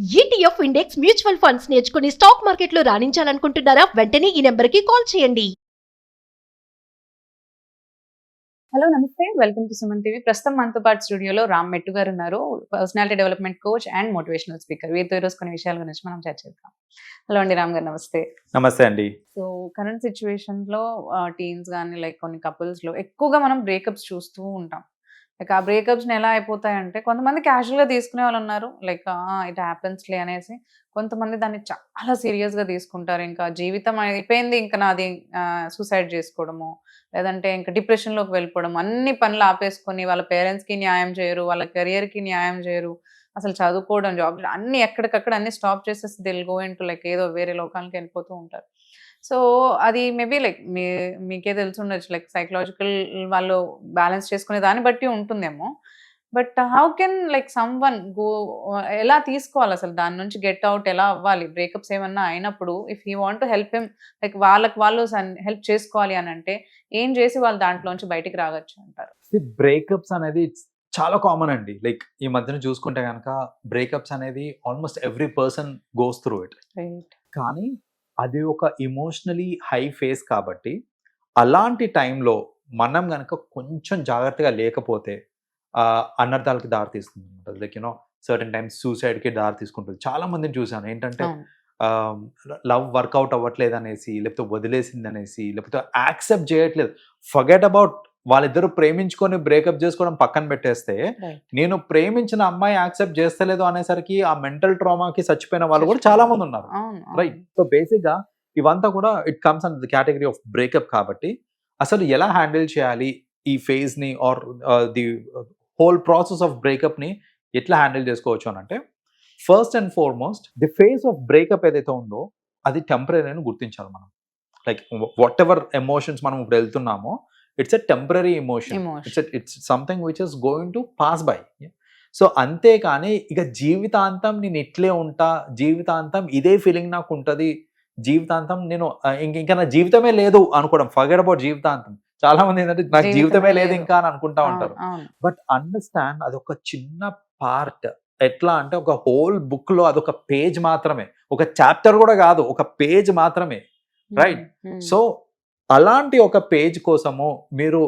ETF index mutual funds నేర్చుకుని stock మార్కెట్లో రాణించాలనుకుంటున్నారా? వెంటనే ఈ నెంబర్కి కాల్ చేయండి. హలో నమస్తే, వెల్కమ్ టు సుమన్ టీవీ. ప్రస్తుతం మనతో పాటు స్టూడియోలో రామ్ మెట్టు గారు ఉన్నారు. Personality development coach and motivational speaker. వీరితో ఈరోజు కొన్ని విషయాల గురించి మనం చర్చిద్దాం. హలో అండి రామ్ గారు, నమస్తే. నమస్తే అండి. సో కరెంట్ సిచ్యువేషన్ లో టీన్స్ కానీ లైక్ కొన్ని కపుల్స్ లో ఎక్కువగా మనం బ్రేకప్స్ చూస్తూ ఉంటాం. లైక్ ఆ బ్రేకప్స్ ఎలా అయిపోతాయంటే, కొంతమంది క్యాజువల్ గా తీసుకునే వాళ్ళు ఉన్నారు, లైక్ ఇట్ హ్యాపెన్స్లే అనేసి. కొంతమంది దాన్ని చాలా సీరియస్ గా తీసుకుంటారు. ఇంకా జీవితం అయిపోయింది, ఇంకా నాది సూసైడ్ చేసుకోవడము, లేదంటే ఇంకా డిప్రెషన్‌లోకి వెళ్ళిపోవడం. అన్ని పనులు ఆపేసుకొని వాళ్ళ పేరెంట్స్‌కి న్యాయం చేయరు, వాళ్ళ కెరియర్‌కి న్యాయం చేయరు. అసలు చదువుకోవడం, జాబ్ అన్నీ ఎక్కడికక్కడ అన్నీ స్టాప్ చేసేసి they will go into like ఏదో వేరే లోకానికి వెళ్ళిపోతూ ఉంటారు. సో, అది మేబీ లైక్ మీకే తెలిసుండొచ్చు, లైక్ సైకలాజికల్ వాళ్ళు బ్యాలెన్స్ చేసుకునే దాన్ని బట్టి ఉంటుందేమో. But how can like someone go ఎలా తీసుకోవాలసలు దాని నుంచి గెట్ ఔట్ ఎలా అవ్వాలి? బ్రేకప్స్ ఏమన్నా అయినప్పుడు if you want to help him, like వాళ్ళకి వాళ్ళు హెల్ప్ చేసుకోవాలి అనంటే ఏం చేసి వాళ్ళు దాంట్లోంచి బయటికి రాగొచ్చు అంటారు? బ్రేకప్స్ అనేది చాలా కామన్ అండి. లైక్ ఈ మధ్యన చూసుకుంటే గనక బ్రేకప్స్ అనేది almost every person goes through it. Right. కానీ అది ఒక ఎమోషనలీ హై ఫేజ్ కాబట్టి అలాంటి టైంలో మనం గనక కొంచెం జాగ్రత్తగా లేకపోతే అనర్థాలకి దారి తీస్తుంది అనమాట. లైక్ యూనో సర్టన్ టైమ్స్ సూసైడ్కి దారి తీసుకుంటుంది. చాలా మందిని చూసాను ఏంటంటే అవును. లవ్ వర్కౌట్ అవ్వట్లేదు అనేసి, లేకపోతే వదిలేసింది అనేసి, లేకపోతే యాక్సెప్ట్ చేయట్లేదు. ఫర్గెట్ అబౌట్ వాళ్ళిద్దరూ ప్రేమించుకొని బ్రేకప్ చేసుకోవడం పక్కన పెట్టేస్తే, రైట్. నేను ప్రేమించిన అమ్మాయి యాక్సెప్ట్ చేస్తలేదు అనేసరికి ఆ మెంటల్ ట్రామాకి చచ్చిపోయిన వాళ్ళు కూడా చాలా మంది ఉన్నారు. అవును. రైట్. సో బేసిక్ గా ఇవంతా కూడా it comes under the category of breakup కాబట్టి అసలు ఎలా హ్యాండిల్ చేయాలి ఈ ఫేజ్ ని or the whole process of breakup ని ఎట్లా హ్యాండిల్ చేసుకోవచ్చు అని అంటే, first and foremost the phase of breakup ఏదైతే ఉందో అది టెంపరీ అని గుర్తించాలి మనం. లైక్ వాట్ ఎవర్ ఎమోషన్స్ మనం ఇప్పుడు వెళ్తున్నామో it's a temporary emotion. It's something which is going to pass by. So అంతేకాని ఇక జీవితాంతం నేను ఇట్లే ఉంటా, జీవితాంతం ఇదే ఫీలింగ్ నాకు ఉంటుంది, జీవితాంతం నేను ఇంకా నా జీవితమే లేదు అనుకోవడం, ఫర్గెట్ అబౌట్ జీవితాంతం. చాలా మంది ఏంటంటే నాకు జీవితమే లేదు ఇంకా అని అనుకుంటా ఉంటారు. బట్ అండర్స్టాండ్ అది ఒక చిన్న పార్ట్. ఎట్లా అంటే ఒక హోల్ బుక్ లో అదొక పేజ్ మాత్రమే, ఒక చాప్టర్ కూడా కాదు, ఒక పేజ్ మాత్రమే. రైట్. సో అలాంటి ఒక పేజ్ కోసము మీరు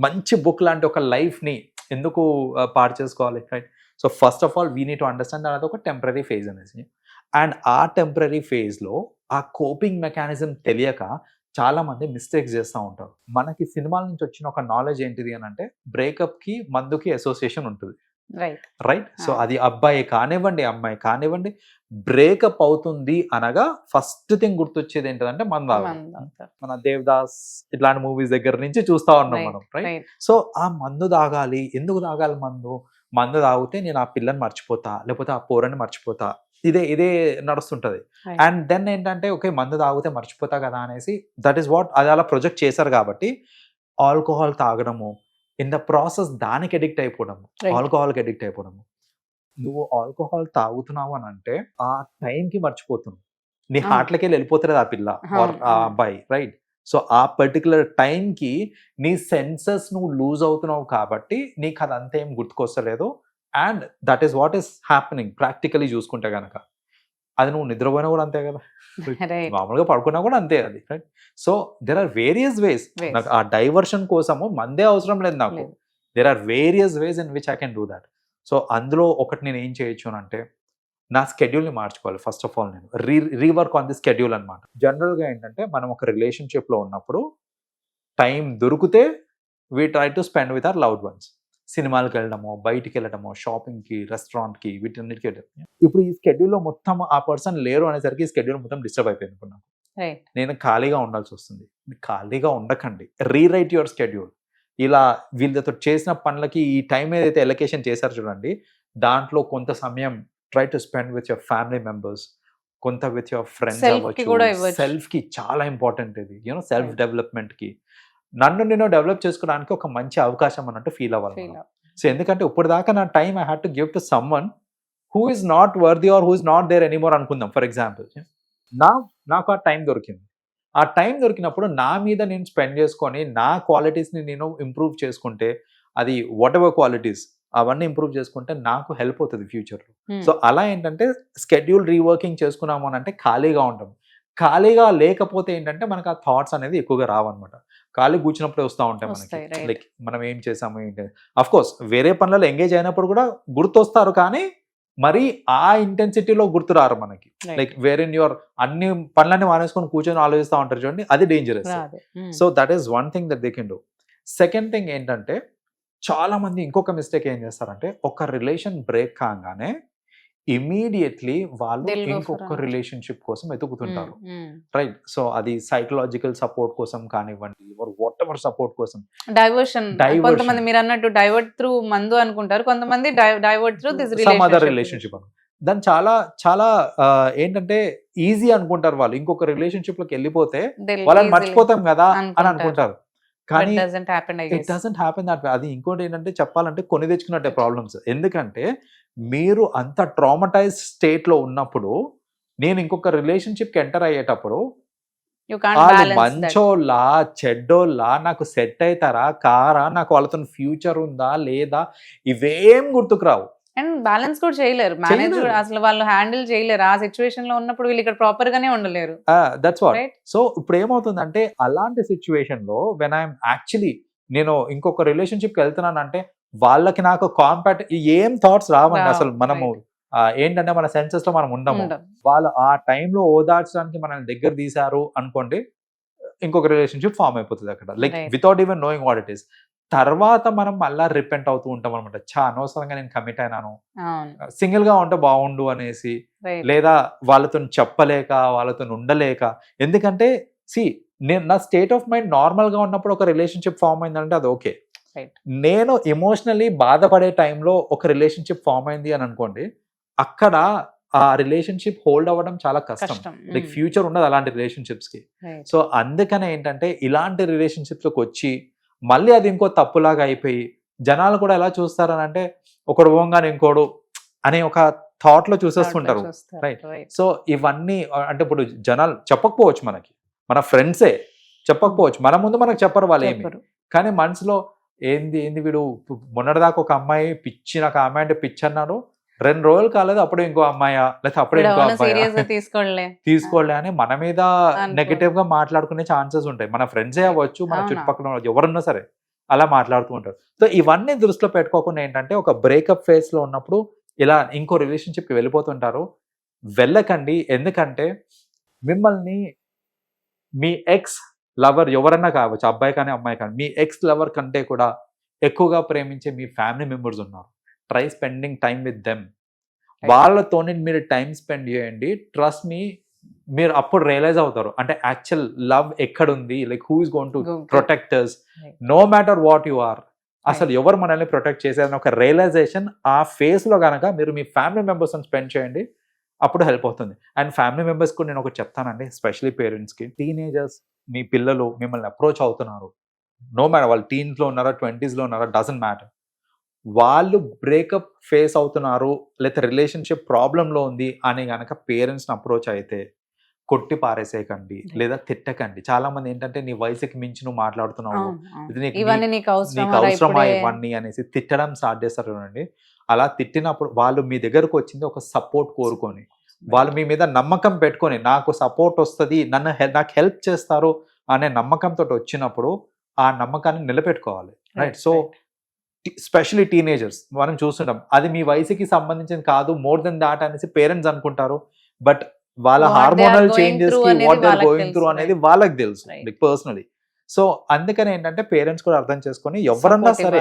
మంచి బుక్ లాంటి ఒక లైఫ్ ని ఎందుకు పాడు చేసుకోవాలి? Right. So first of all we need to understand అది ఒక టెంపరీ ఫేజ్ అనేసి. అండ్ ఆ టెంపరీ ఫేజ్ లో ఆ కోపింగ్ మెకానిజం తెలియక చాలా మంది మిస్టేక్స్ చేస్తూ ఉంటారు. మనకి సినిమాల నుంచి వచ్చిన ఒక నాలెడ్జ్ ఏంటిది అని అంటే, బ్రేకప్ కి మందుకి అసోసియేషన్ ఉంటుంది. రైట్. సో అది అబ్బాయి కానివ్వండి, అమ్మాయి కానివ్వండి, బ్రేకప్ అవుతుంది అనగా ఫస్ట్ థింగ్ గుర్తొచ్చేది ఏంటంటే మందు. మన దేవదాస్ ఇట్లాంటి మూవీస్ దగ్గర నుంచి చూస్తా ఉన్నాం మనం. రైట్. సో ఆ మందు తాగాలి. ఎందుకు తాగాలి మందు? మందు తాగితే నేను ఆ పిల్లని మర్చిపోతా, లేకపోతే ఆ పోరని మర్చిపోతా, ఇదే నడుస్తుంటది. అండ్ దెన్ ఏంటంటే ఓకే మందు తాగితే మర్చిపోతా కదా అనేసి, దట్ ఈస్ వాట్ అది అలా ప్రొజెక్ట్ చేశారు కాబట్టి ఆల్కహాల్ తాగడము, ఇన్ ద ప్రాసెస్ దానికి అడిక్ట్ అయిపోవడము, ఆల్కహాల్కి అడిక్ట్ అయిపోవడము. నువ్వు ఆల్కహాల్ తాగుతున్నావు అని అంటే ఆ టైంకి మర్చిపోతున్నావు, నీ హార్ట్లకి వెళ్ళిపోతుంది ఆ పిల్ల ఆర్ ఆ అబ్బాయి. రైట్. సో ఆ పర్టికులర్ టైంకి నీ సెన్సెస్ నువ్వు లూజ్ అవుతున్నావు కాబట్టి నీకు అదంతా ఏం గుర్తుకొస్తలేదు. And that is what is happening practically చూసుకుంటే కనుక. అది నువ్వు నిద్రపోయినా కూడా అంతే కదా, మామూలుగా పడుకున్నా కూడా అంతే అది. Right. So there are various ways. నాకు ఆ డైవర్షన్ కోసము మందే అవసరం లేదు నాకు. There are various ways in which I can do that. So అందులో ఒకటి నేను ఏం చేయొచ్చు అని అంటే, నా స్కెడ్యూల్ని మార్చుకోవాలి. ఫస్ట్ ఆఫ్ ఆల్ నేను రీవర్క్ ఆన్ ది స్కెడ్యూల్ అనమాట. జనరల్గా ఏంటంటే మనం ఒక రిలేషన్షిప్లో ఉన్నప్పుడు టైం దొరికితే we try to spend with our loved ones. సినిమాలకు వెళ్ళడమో, బయటికి వెళ్ళడమో, షాపింగ్కి, రెస్టారెంట్కి, వీటన్నిటికి వెళ్ళడం. ఇప్పుడు ఈ స్కెడ్యూల్లో మొత్తం ఆ పర్సన్ లేరు అనేసరికి ఈ స్కెడ్యూల్ మొత్తం డిస్టర్బ్ అయిపోయింది అనుకున్నాను. నేను ఖాళీగా ఉండాల్సి వస్తుంది. ఖాళీగా ఉండకండి, రీరైట్ యువర్ స్కెడ్యూల్. ఇలా వీళ్ళతో చేసిన పనులకి ఈ టైం ఏదైతే ఎలకేషన్ చేశారు చూడండి, దాంట్లో కొంత సమయం try to spend with your family members, కొంత విత్ యువర్ ఫ్రెండ్స్ అవ్వచ్చు. సెల్ఫ్కి చాలా ఇంపార్టెంట్ ఇది, యూనో సెల్ఫ్ డెవలప్మెంట్కి. నన్ను నేను డెవలప్ చేసుకోవడానికి ఒక మంచి అవకాశం అన్నట్టు ఫీల్ అవ్వాలి. సో ఎందుకంటే ఇప్పటిదాకా నా time I had to give to someone who is not worthy or who is not there anymore అనుకుందాం. ఫర్ ఎగ్జాంపుల్ నాకు ఆ టైం దొరికింది. ఆ టైం దొరికినప్పుడు నా మీద నేను స్పెండ్ చేసుకొని నా క్వాలిటీస్ని నేను ఇంప్రూవ్ చేసుకుంటే, అది వాట్ ఎవర్ క్వాలిటీస్, అవన్నీ ఇంప్రూవ్ చేసుకుంటే నాకు హెల్ప్ అవుతుంది ఫ్యూచర్లో. Hmm. సో అలా ఏంటంటే స్కెడ్యూల్ రీవర్కింగ్ చేసుకున్నాము అని అంటే ఖాళీగా ఉంటాం. ఖాళీగా లేకపోతే ఏంటంటే మనకు ఆ థాట్స్ అనేది ఎక్కువగా రావన్నమాట. ఖాళీ కూర్చున్నప్పుడే వస్తూ ఉంటాయి మనకి. వస్తాయి, right. లైక్ మనం ఏం చేసాము ఏంటి, అఫ్ కోర్స్ వేరే పనులలో ఎంగేజ్ అయినప్పుడు కూడా గుర్తొస్తారు, కానీ మరి ఆ ఇంటెన్సిటీలో గుర్తు రారు మనకి. Right. Like where in your అన్ని పనులన్నీ మానేసుకొని కూర్చొని ఆలోచిస్తూ ఉంటారు చూడండి, అది డేంజరస్. రాదు. Hmm. So that is one thing that they can do. Second thing ఏంటంటే చాలా మంది ఇంకొక మిస్టేక్ ఏం చేస్తారంటే ఒక రిలేషన్ బ్రేక్ కాగానే ఇమీడియట్లీ వాళ్ళు They'll go for ఇంకొక another. రిలేషన్షిప్ కోసం ఎతుకుతుంటారు. Hmm. Hmm. రైట్. సో అది సైకలాజికల్ సపోర్ట్ కోసం కానివ్వండి, వాట్ ఎవర్ సపోర్ట్ కోసం. డైవర్షన్. Diversion. కొంతమంది మీరు అన్నట్టు డైవర్ట్ త్రూ మందు అనుకుంటారు, కొంతమంది divert through this some other relationship దాన్ని చాలా చాలా ఏంటంటే ఈజీ అనుకుంటారు వాళ్ళు. ఇంకొక రిలేషన్షిప్ లోకి వెళ్ళిపోతే వాళ్ళని మర్చిపోతాం కదా అని అనుకుంటారు, కానీ it doesn't happen that way. అది ఇంకోటి ఏంటంటే చెప్పాలంటే కొని తెచ్చుకున్నట్టే ప్రాబ్లమ్స్. ఎందుకంటే మీరు అంత ట్రామటైజ్ స్టేట్ లో ఉన్నప్పుడు నేను ఇంకొక రిలేషన్షిప్ కి ఎంటర్ అయ్యేటప్పుడు వాళ్ళు మంచోళ్ళా చెడ్డోళ్ళా, నాకు సెట్ అవుతారా కారా, నాకు వాళ్ళతో ఫ్యూచర్ ఉందా లేదా, ఇవేం గుర్తుకు రావు. అండ్ బ్యాలెన్స్ కూడా చేయలేరు, మేనేజ్ అసలు వాళ్ళు హ్యాండిల్ చేయలేరు. ఆ సిచ్యువేషన్ లో ఉన్నప్పుడు వీళ్ళు ఇక్కడ ప్రాపర్ గానే ఉండలేరు. That's what. Right. సో ఇప్పుడు ఏమవుతుందంటే అలాంటి సిచ్యువేషన్ లో వెన్ ఐఎమ్ యాక్చువల్లీ నేను ఇంకొక రిలేషన్షిప్ కి వెళ్తున్నానంటే వాళ్ళకి నాకు కాంపాట్ ఏం థాట్స్ రావండి రావు. అసలు. మనము ఏంటంటే మన సెన్సెస్ లో మనం ఉండము. ఉండదు. వాళ్ళు ఆ టైంలో ఓదార్చడానికి మనల్ని దగ్గర తీశారు అనుకోండి, ఇంకొక రిలేషన్షిప్ ఫామ్ అయిపోతుంది అక్కడ, like Right. Without even knowing what it is. తర్వాత మనం మళ్ళా రిపెంట్ అవుతూ ఉంటాం అనమాట. అనవసరంగా నేను కమిట్ అయినాను, అవును. సింగిల్ గా ఉంటే బాగుండు అనేసి, Right. లేదా వాళ్ళతో చెప్పలేక వాళ్ళతో ఉండలేక. ఎందుకంటే నేను నా స్టేట్ ఆఫ్ మైండ్ నార్మల్ గా ఉన్నప్పుడు ఒక రిలేషన్షిప్ ఫామ్ అయిందంటే అది ఓకే. Right. నేను ఎమోషనల్లీ బాధపడే టైంలో ఒక రిలేషన్షిప్ ఫామ్ అయింది అని అనుకోండి, అక్కడ ఆ రిలేషన్షిప్ హోల్డ్ అవ్వడం చాలా కష్టం. కష్టం. లైక్ ఫ్యూచర్ ఉండదు అలాంటి రిలేషన్షిప్స్ కి. Right. సో అందుకనే ఏంటంటే ఇలాంటి రిలేషన్షిప్స్ లోకి వచ్చి మళ్ళీ అది ఇంకో తప్పులాగా అయిపోయి జనాలు కూడా ఎలా చూస్తారని అంటే ఒకడు ఓంగానే ఇంకోడు అనే ఒక థాట్ లో చూసేస్తుంటారు. చూస్తారు. Right. Right. సో ఇవన్నీ అంటే ఇప్పుడు జనాలు చెప్పకపోవచ్చు, మనకి మన ఫ్రెండ్సే చెప్పకపోవచ్చు, మన ముందు మనకు చెప్పరు వాళ్ళు ఏమి, చెప్పరు. కానీ మనసులో ఏంది వీడు మొన్నటిదాకా ఒక అమ్మాయి పిచ్చి, నాకు ఆ అమ్మాయి అంటే పిచ్చి అన్నాడు, 2 రోజులు కాలేదు అప్పుడే ఇంకో అమ్మాయా, లేకపోతే అప్పుడే ఇంకో సీరియస్ గా అబ్బాయి తీసుకోలే. తీసుకోలే అని మన మీద అనుకో. నెగటివ్ గా మాట్లాడుకునే ఛాన్సెస్ ఉంటాయి. మన ఫ్రెండ్సే అవ్వచ్చు, మన అవునా. చుట్టుపక్కల వాళ్ళు ఎవరున్నా సరే అలా మాట్లాడుతూ ఉంటారు. సో ఇవన్నీ దృష్టిలో పెట్టుకోకుండా ఏంటంటే ఒక బ్రేకప్ ఫేజ్ లో ఉన్నప్పుడు ఇలా ఇంకో రిలేషన్షిప్ కి వెళ్ళిపోతుంటారు. వెళ్ళకండి. ఎందుకంటే మిమ్మల్ని మీ ఎక్స్ లవర్ ఎవరన్నా కావచ్చు, అబ్బాయి కానీ అమ్మాయి కానీ, మీ ఎక్స్ లవర్ కంటే కూడా ఎక్కువగా ప్రేమించే మీ ఫ్యామిలీ మెంబర్స్ ఉన్నారు. Try spending time with them. వాళ్ళతోనే మీరు టైం స్పెండ్ చేయండి. ట్రస్ట్ మీ, మీరు అప్పుడు రియలైజ్ అవుతారు అంటే యాక్చువల్ లవ్ ఎక్కడుంది, like who is going to protect us no matter what you are. అసలు ఎవరు మనల్ని ప్రొటెక్ట్ చేసేదని ఒక రియలైజేషన్ ఆ ఫేజ్ లో కనుక మీరు మీ ఫ్యామిలీ మెంబర్స్ స్పెండ్ చేయండి, అప్పుడు హెల్ప్ అవుతుంది. అండ్ ఫ్యామిలీ మెంబర్స్ కూడా నేను ఒకటి చెప్తానండి, ఎస్పెషలీ పేరెంట్స్ కి. టీనేజర్స్, మీ పిల్లలు మిమ్మల్ని అప్రోచ్ అవుతున్నారు, నో మ్యాటర్ వాళ్ళు టీన్స్ లో ఉన్నారా 20s లో ఉన్నారా, డజంట్ మ్యాటర్. వాళ్ళు బ్రేకప్ ఫేస్ అవుతున్నారు లేకపోతే రిలేషన్షిప్ ప్రాబ్లంలో ఉంది అని గనక పేరెంట్స్ని అప్రోచ్ అయితే కొట్టి పారేసేయకండి లేదా తిట్టకండి. చాలా మంది ఏంటంటే నీ వయసుకి మించి నువ్వు మాట్లాడుతున్నావు, ఇవన్నీ నీకు అవసరమా ఇవన్నీ అనేసి తిట్టడం స్టార్ట్ చేస్తారు చూడండి. అలా తిట్టినప్పుడు వాళ్ళు మీ దగ్గరకు వచ్చింది ఒక సపోర్ట్ కోరుకొని, వాళ్ళు మీ మీద నమ్మకం పెట్టుకొని నాకు సపోర్ట్ వస్తుంది, నాకు హెల్ప్ చేస్తారు అనే నమ్మకంతో వచ్చినప్పుడు ఆ నమ్మకాన్ని నిలబెట్టుకోవాలి. రైట్. సో స్పెషలీ టీనేజర్స్ మనం చూస్తుంటాం, అది మీ వయసుకి సంబంధించింది కాదు, మోర్ దెన్ దాట్ అనేసి పేరెంట్స్ అనుకుంటారు. బట్ వాళ్ళ హార్మోనల్ చేంజెస్ కి what they are going through అనేది వాళ్ళకి తెలుసు లైక్ పర్సనలీ. సో అందుకని ఏంటంటే పేరెంట్స్ కూడా అర్థం చేసుకొని ఎవరన్నా సరే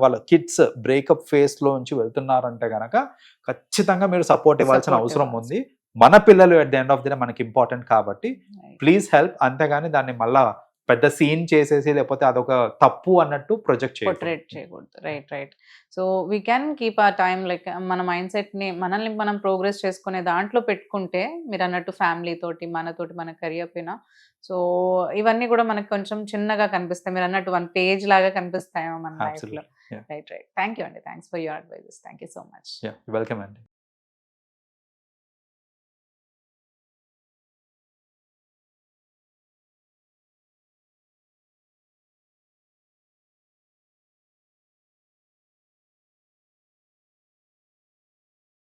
వాళ్ళ కిడ్స్ బ్రేకప్ ఫేస్ లో నుంచి వెళ్తున్నారంటే గనక ఖచ్చితంగా మీరు సపోర్ట్ ఇవ్వాల్సిన అవసరం ఉంది. మన పిల్లలు at the end of the day మనకి ఇంపార్టెంట్ కాబట్టి ప్లీజ్ హెల్ప్. అంతేగాని దాన్ని మళ్ళా పెద్ద సీన్ చేసేసి లేకపోతే అదొక తప్పు అన్నట్టు ప్రొజెక్ట్ చేయకూడదు. Right. So we can keep ఆ టైం లైక్ మన మైండ్ సెట్ ని మనల్ని మనం ప్రోగ్రెస్ చేసుకునే దాంట్లో పెట్టుకుంటే మీరు అన్నట్టు ఫ్యామిలీ తోటి మన కెరియర్ పైన. సో ఇవన్నీ కూడా మనకు కొంచెం చిన్నగా కనిపిస్తాయి, మీరు అన్నట్టు 1 పేజ్ లాగా కనిపిస్తాయేమో మన లైఫ్ లో. రైట్. థ్యాంక్ యూ అండి. Thanks for your advices. Thank you so much. Welcome అండి.